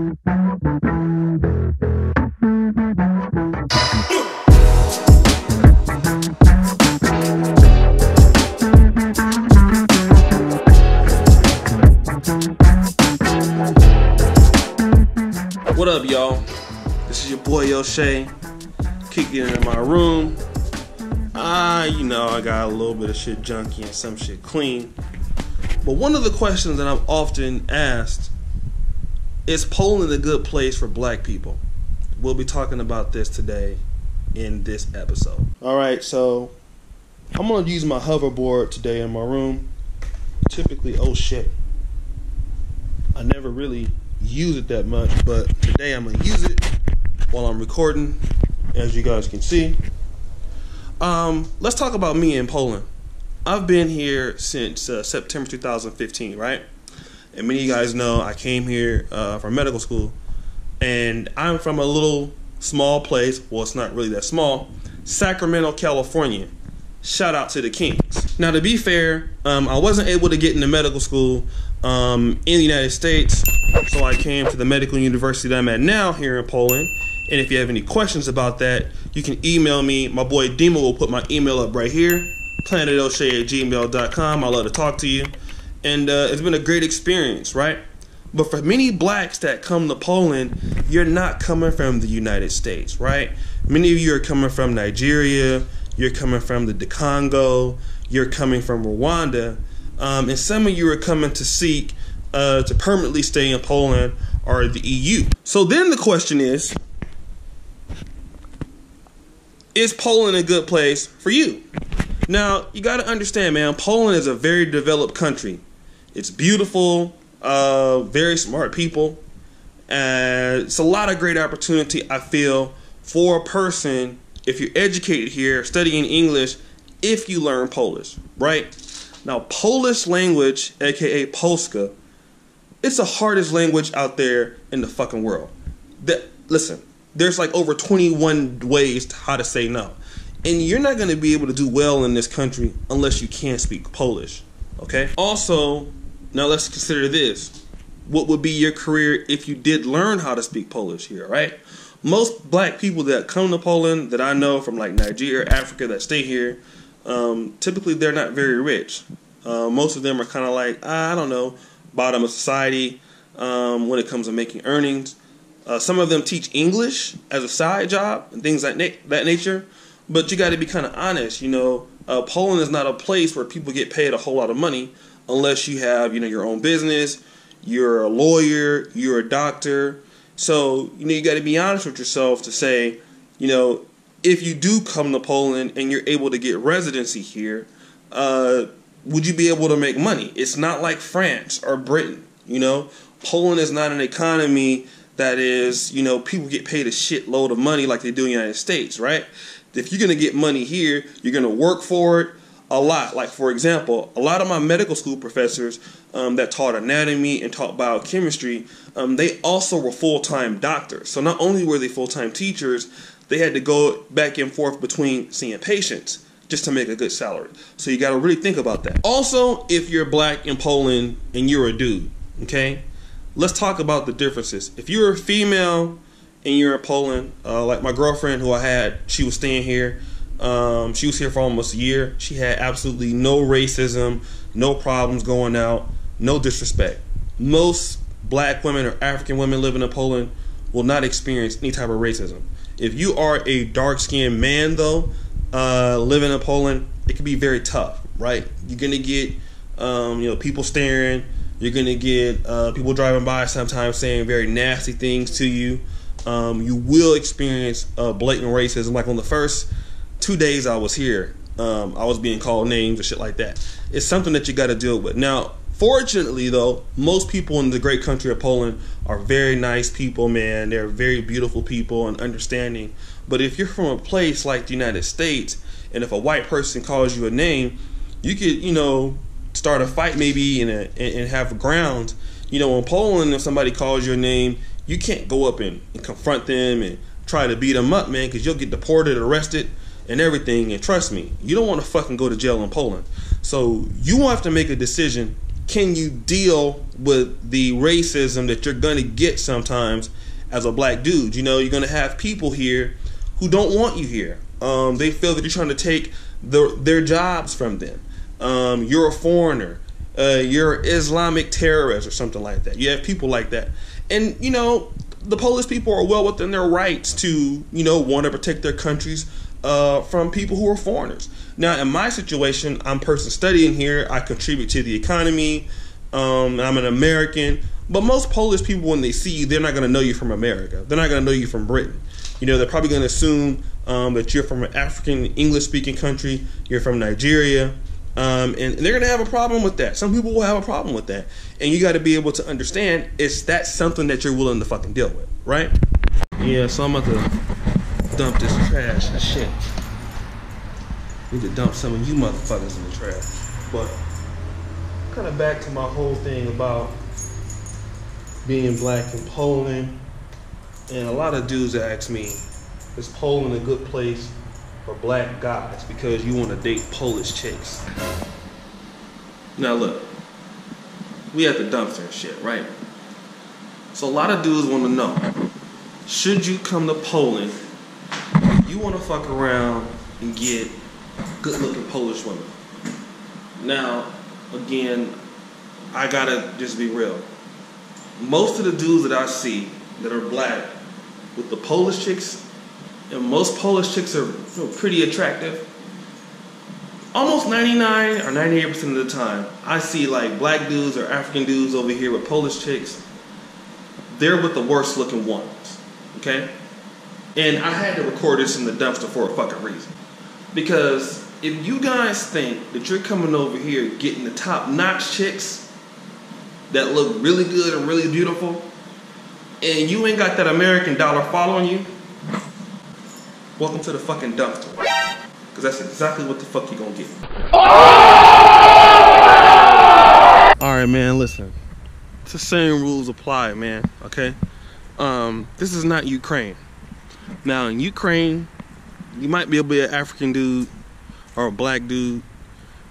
What up, y'all? This is your boy Toshay, kicking in my room. You know, I got a little bit of shit junky and some shit clean. But one of the questions that I'm often asked is Poland a good place for black people? We'll be talking about this today in this episode. Alright, so I'm going to use my hoverboard today in my room. Typically, oh shit, I never really use it that much, but today I'm going to use it while I'm recording, as you guys can see. Let's talk about me in Poland. I've been here since September 2015, right? And many of you guys know I came here for medical school, and I'm from a little small place. Well, it's not really that small. Sacramento, California. Shout out to the Kings. Now, to be fair, I wasn't able to get into medical school in the United States, so I came to the medical university that I'm at now here in Poland. And if you have any questions about that, you can email me. My boy Dima will put my email up right here, planetoshay@gmail.com. I love to talk to you. And it's been a great experience, right? But for many blacks that come to Poland, you're not coming from the United States, right? Many of you are coming from Nigeria, you're coming from the Congo, you're coming from Rwanda, and some of you are coming to seek to permanently stay in Poland or the EU. So then the question is Poland a good place for you? Now, you got to understand, man, Poland is a very developed country. It's beautiful, very smart people. It's a lot of great opportunity, I feel, for a person, if you're educated here, studying English, if you learn Polish, right? Now, Polish language, aka Polska, it's the hardest language out there in the fucking world. Listen, there's like over 21 ways to how to say no. And you're not going to be able to do well in this country unless you can speak Polish, okay? Also, now let's consider this. What would be your career if you did learn how to speak Polish here, right? Most black people that come to Poland that I know from like Nigeria, Africa, that stay here, typically they're not very rich. Most of them are kind of like, I don't know, bottom of society when it comes to making earnings. Some of them teach English as a side job and things like that nature. But you got to be kind of honest, you know. Poland is not a place where people get paid a whole lot of money unless you have, you know, your own business, you're a lawyer, you're a doctor. So, you know, you got to be honest with yourself to say, you know, if you do come to Poland and you're able to get residency here, would you be able to make money? It's not like France or Britain, you know. Poland is not an economy that is, you know, people get paid a shitload of money like they do in the United States, right? If you're going to get money here, you're going to work for it a lot. Like, for example, a lot of my medical school professors that taught anatomy and taught biochemistry, they also were full-time doctors. So not only were they full-time teachers, they had to go back and forth between seeing patients just to make a good salary. So you got to really think about that. Also, if you're black in Poland and you're a dude, okay? Let's talk about the differences. If you're a female and you're in Poland, like my girlfriend who I had, she was staying here. She was here for almost a year. She had absolutely no racism, no problems going out, no disrespect. Most black women or African women living in Poland will not experience any type of racism. If you are a dark-skinned man, though, living in Poland, it can be very tough, right? You're going to get, you know, people staring. You're going to get people driving by sometimes saying very nasty things to you. You will experience blatant racism. Like on the first 2 days I was here, I was being called names and shit like that. It's something that you got to deal with. Now, fortunately, though, most people in the great country of Poland are very nice people, man. They're very beautiful people and understanding. But if you're from a place like the United States, and if a white person calls you a name, you could, you know, start a fight maybe and have grounds. You know, in Poland, if somebody calls your name, you can't go up and confront them and try to beat them up, man, because you'll get deported, arrested, and everything. And trust me, you don't want to fucking go to jail in Poland. So you will have to make a decision can you deal with the racism that you're gonna get sometimes as a black dude? You know, you're gonna have people here who don't want you here. They feel that you're trying to take their jobs from them. You're a foreigner. You're Islamic terrorist or something like that. You have people like that. And, you know, the Polish people are well within their rights to, you know, want to protect their countries from people who are foreigners. Now, in my situation, I'm a person studying here. I contribute to the economy. I'm an American. But most Polish people, when they see you, they're not going to know you from America. They're not going to know you from Britain. You know, they're probably going to assume that you're from an African English-speaking country. You're from Nigeria. And they're going to have a problem with that. Some people will have a problem with that. And you got to be able to understand that's something that you're willing to fucking deal with, right? Yeah, so I'm about to dump this trash and shit. Need to dump some of you motherfuckers in the trash. But kind of back to my whole thing about being black in Poland. And a lot of dudes ask me, is Poland a good place for black guys because you want to date Polish chicks? Now look, we at the dumpster and shit, right? So a lot of dudes want to know, should you come to Poland, you want to fuck around and get good looking Polish women? Now, again, I gotta just be real. Most of the dudes that I see that are black with the Polish chicks, and most Polish chicks are pretty attractive. Almost 99 or 98% of the time, I see like black dudes or African dudes over here with Polish chicks. They're with the worst looking ones, okay? And I had to record this in the dumpster for a fucking reason. Because if you guys think that you're coming over here getting the top-notch chicks that look really good and really beautiful, and you ain't got that American dollar following you, welcome to the fucking dumpster. Because that's exactly what the fuck you gonna get. Alright, man, listen. It's the same rules apply, man, okay? This is not Ukraine. Now, in Ukraine, you might be able to be an African dude or a black dude.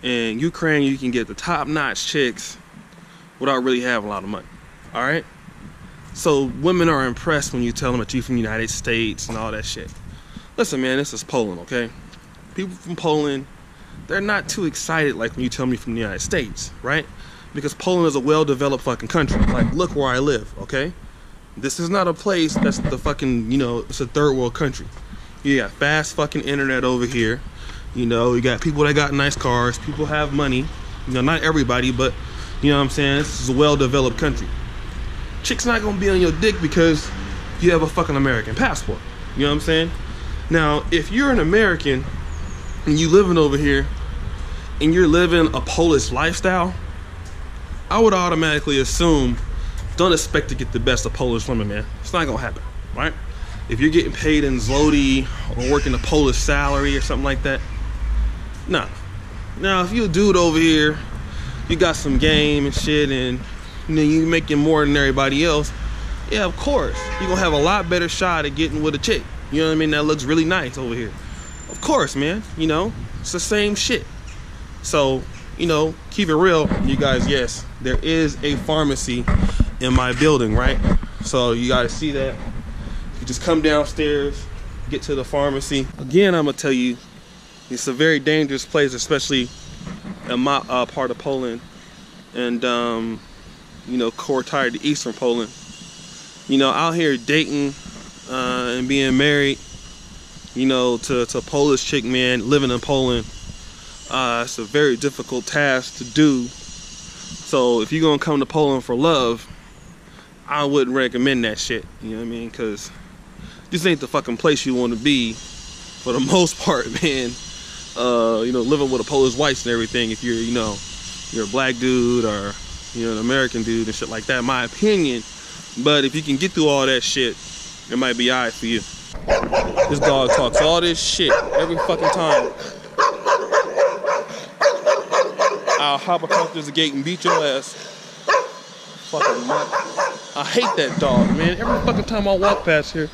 In Ukraine, you can get the top-notch chicks without really having a lot of money, alright? So women are impressed when you tell them that you're from the United States and all that shit. Listen, man, this is Poland, okay? People from Poland, they're not too excited like when you tell me from the United States, right? Because Poland is a well-developed fucking country. Like, look where I live, okay? This is not a place that's the fucking, you know, it's a third world country. You got fast fucking internet over here. You know, you got people that got nice cars. People have money. You know, not everybody, but, you know what I'm saying? This is a well-developed country. Chick's not gonna be on your dick because you have a fucking American passport. You know what I'm saying? Now, if you're an American and you living over here and you're living a Polish lifestyle, I would automatically assume, don't expect to get the best of Polish women, man. It's not gonna happen, right? If you're getting paid in zloty or working a Polish salary or something like that, nah. Now, if you a dude over here, you got some game and shit, and you know, you making more than everybody else, yeah, of course, you're gonna have a lot better shot at getting with a chick. You know what I mean? That looks really nice over here. Of course, man. You know, it's the same shit. So, you know, keep it real, you guys. Yes, there is a pharmacy in my building, right? So you gotta see that. You just come downstairs, get to the pharmacy. Again, I'm gonna tell you, it's a very dangerous place, especially in my part of Poland, and you know, core tied to Eastern Poland. You know, out here dating and being married, you know, to a Polish chick, man, living in Poland, it's a very difficult task to do. So if you're gonna come to Poland for love, I wouldn't recommend that shit. You know what I mean? Because this ain't the fucking place you want to be for the most part, man. You know, living with a Polish wife and everything. If you're, you know, you're a black dude or, you know, an American dude and shit like that, in my opinion. But if you can get through all that shit, it might be alright for you. This dog talks all this shit every fucking time. I'll hop across this gate and beat your ass. Fucking mutt. I hate that dog, man. Every fucking time I walk past here.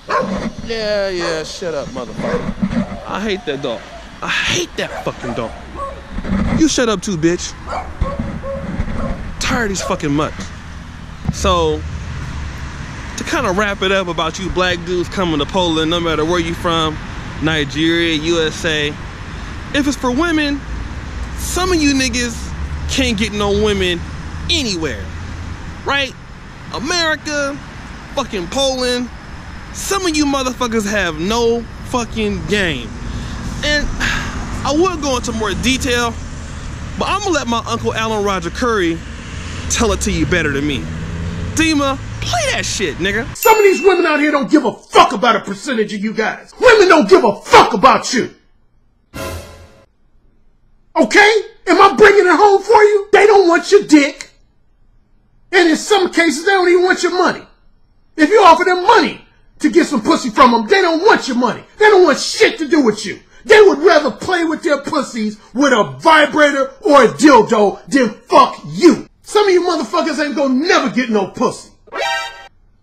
Yeah, shut up, motherfucker. I hate that dog. I hate that fucking dog. You shut up too, bitch. Tired tired of these fucking mutts. So, to kind of wrap it up about you black dudes coming to Poland, no matter where you from, Nigeria, USA, if it's for women, some of you niggas can't get no women anywhere, right? America, fucking Poland, some of you motherfuckers have no fucking game. And I would go into more detail, but I'm gonna let my Uncle Alan Roger Curry tell it to you better than me. Dima, play that shit, nigga. Some of these women out here don't give a fuck about a percentage of you guys. Women don't give a fuck about you. Okay? Am I bringing it home for you? They don't want your dick. And in some cases, they don't even want your money. If you offer them money to get some pussy from them, they don't want your money. They don't want shit to do with you. They would rather play with their pussies with a vibrator or a dildo than fuck you. Some of you motherfuckers ain't gonna never get no pussy.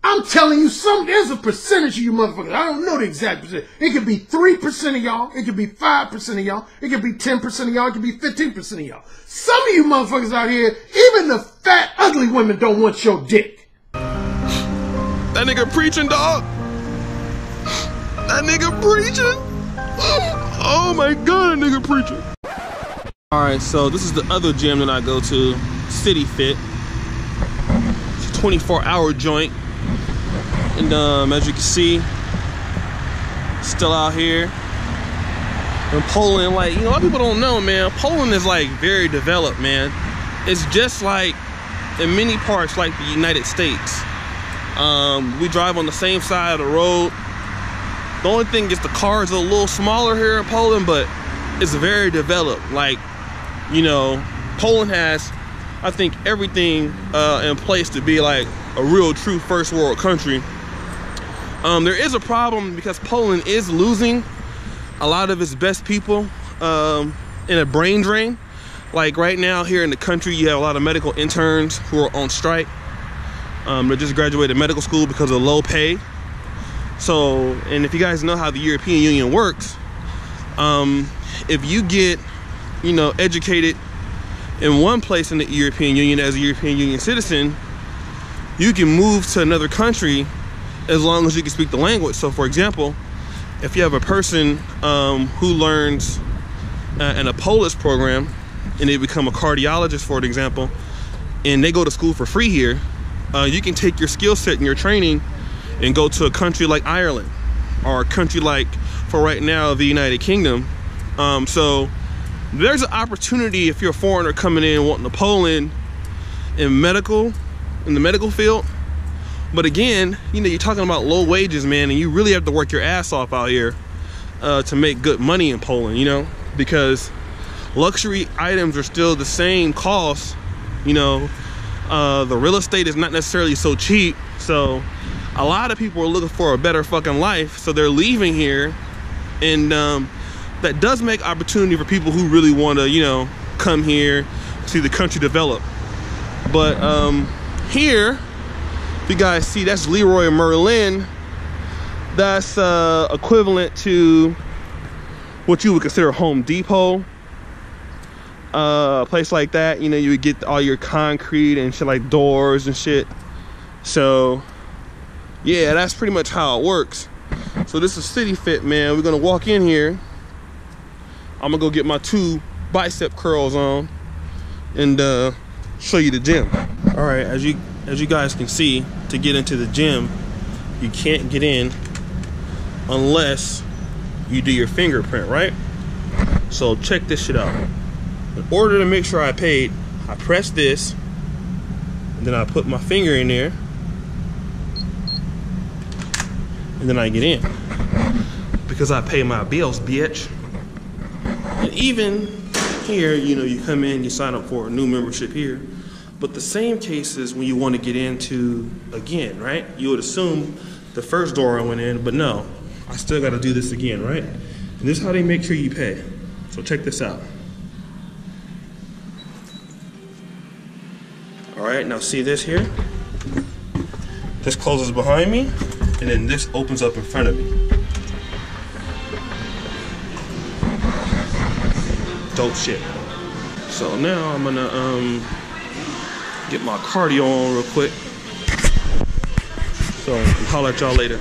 I'm telling you, there's a percentage of you motherfuckers. I don't know the exact percentage. It could be 3% of y'all. It could be 5% of y'all. It could be 10% of y'all. It could be 15% of y'all. Some of you motherfuckers out here, even the fat, ugly women don't want your dick. That nigga preaching, dog. That nigga preaching. Oh my god, that nigga preaching. Alright, so this is the other gym that I go to, City Fit. It's a 24-hour joint. And as you can see, still out here in Poland. Like, you know, a lot of people don't know, man, Poland is like very developed, man. It's just like in many parts like the United States. We drive on the same side of the road. The only thing is the cars are a little smaller here in Poland, but it's very developed. Like, you know, Poland has, I think, everything in place to be like a real true first world country. There is a problem because Poland is losing a lot of its best people in a brain drain. Like right now here in the country, you have a lot of medical interns who are on strike. They just graduated medical school because of low pay. So, and if you guys know how the European Union works, if you get, you know, educated in one place in the European Union as a European Union citizen, you can move to another country as long as you can speak the language. So for example, if you have a person who learns in a Polish program and they become a cardiologist, for example, and they go to school for free here, you can take your skill set and your training and go to a country like Ireland or a country like, for right now, the United Kingdom. So there's an opportunity if you're a foreigner coming in wanting to Poland in the medical field. But again, you know, you're talking about low wages, man, and you really have to work your ass off out here to make good money in Poland, you know, because luxury items are still the same cost, you know. The real estate is not necessarily so cheap, so a lot of people are looking for a better fucking life, so they're leaving here, and that does make opportunity for people who really want to, you know, come here, see the country develop. But here, if you guys see, that's Leroy Merlin. That's equivalent to what you would consider Home Depot. A place like that, you know, you would get all your concrete and shit, like doors and shit. So yeah, that's pretty much how it works. So this is City Fit, man. We're gonna walk in here. I'm gonna go get my 2 bicep curls on and show you the gym. All right, as you guys can see, to get into the gym, you can't get in unless you do your fingerprint, right? So check this shit out. In order to make sure I paid, I press this, and then I put my finger in there, and then I get in. Because I pay my bills, bitch. And even here, you know, you come in, you sign up for a new membership here. But the same case is when you want to get into again, right? You would assume the first door I went in, but no, I still got to do this again, right? And this is how they make sure you pay. So check this out. All right, now see this here? This closes behind me, and then this opens up in front of me. Dope shit. So now I'm gonna Get my cardio on real quick. So, I'll holler at y'all later.